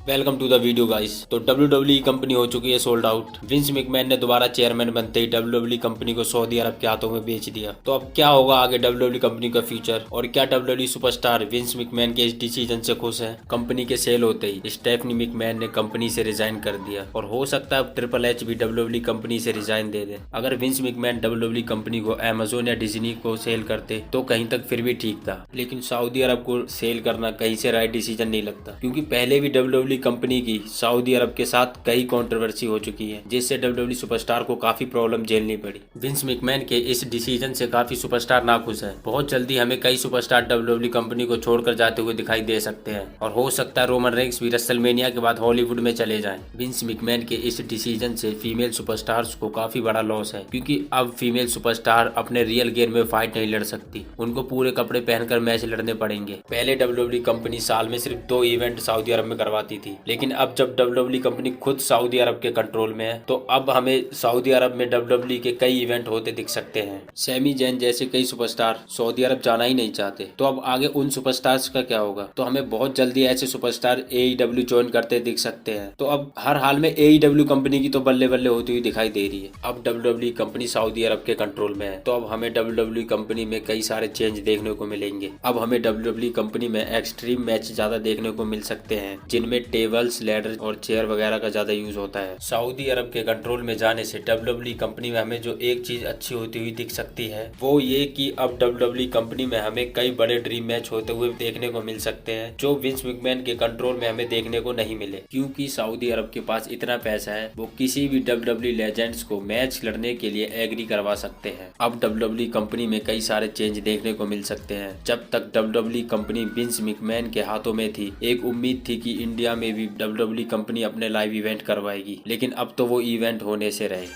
Welcome to the video guys. तो WWE company हो चुकी है सोल्ड आउट। विंस मैकमैन ने दोबारा चेयरमैन बनते ही WWE कंपनी को सऊदी अरब के हाथों में बेच दिया। तो अब क्या होगा आगे WWE कंपनी का फ्यूचर, और क्या WWE सुपरस्टार विंस मैकमैन के इस डिसीजन से खुश हैं? कंपनी के सेल होते ही स्टेफनी मैकमैन ने कंपनी से रिजाइन कर दिया और हो सकता है अब ट्रिपल एच भी WWE कंपनी से रिजाइन दे दे। अगर विंस मैकमैन WWE कंपनी को अमेजोन या डिज्नी को सेल करते तो कहीं तक फिर भी ठीक था, लेकिन सऊदी अरब को सेल करना कहीं से राइट डिसीजन नहीं लगता, क्योंकि पहले भी WWE कंपनी की सऊदी अरब के साथ कई कंट्रोवर्सी हो चुकी है, जिससे WWE सुपरस्टार को काफी प्रॉब्लम झेलनी पड़ी। विंस मैकमैन के इस डिसीजन से काफी सुपरस्टार नाखुश है। बहुत जल्दी हमें कई सुपरस्टार WWE कंपनी को छोड़कर जाते हुए दिखाई दे सकते हैं और हो सकता है रोमन रेंस भी रेसलमेनिया के बाद हॉलीवुड में चले जाएं। विंस मैकमैन के इस डिसीजन से फीमेल सुपरस्टार्स को काफी बड़ा लॉस है, क्योंकि अब फीमेल सुपरस्टार अपने रियल गेम में फाइट नहीं लड़ सकती, उनको पूरे कपड़े पहनकर मैच लड़ने पड़ेंगे। पहले WWE कंपनी साल में सिर्फ 2 इवेंट सऊदी अरब में करवाती थी, लेकिन अब जब WWE कंपनी खुद सऊदी अरब के कंट्रोल में है तो अब हमें सऊदी अरब में WWE के कई इवेंट होते दिख सकते हैं। सैमी जैन जैसे कई सुपरस्टार सऊदी अरब जाना ही नहीं चाहते, तो अब आगे उन सुपरस्टार्स का क्या होगा? तो हमें बहुत जल्दी ऐसे सुपरस्टार AEW ज्वाइन करते दिख सकते हैं। तो अब हर हाल में AEW कंपनी की तो बल्ले बल्ले होती हुई दिखाई दे रही है। अब WWE कंपनी सऊदी अरब के कंट्रोल में है, तो अब हमें WWE कंपनी में कई सारे चेंज देखने को मिलेंगे। अब हमें WWE कंपनी में एक्सट्रीम मैच ज्यादा देखने को मिल सकते हैं, जिनमें टेबल्स, लैडर और चेयर वगैरह का ज्यादा यूज होता है। सऊदी अरब के कंट्रोल में जाने से WWE कंपनी में हमें जो एक चीज अच्छी होती हुई दिख सकती है वो ये कि अब WWE कंपनी में हमें कई बड़े ड्रीम मैच होते हुए देखने को मिल सकते हैं, जो विंस मैकमैन के कंट्रोल में हमें देखने को नहीं मिले, क्योंकि सऊदी अरब के पास इतना पैसा है, वो किसी भी WWE लेजेंड्स को मैच लड़ने के लिए एग्री करवा सकते हैं। अब WWE कंपनी में कई सारे चेंज देखने को मिल सकते हैं। जब तक WWE कंपनी विंस मैकमैन के हाथों में थी, एक उम्मीद थी कि इंडिया में भी WWE कंपनी अपने लाइव इवेंट करवाएगी, लेकिन अब तो वो इवेंट होने से रहे।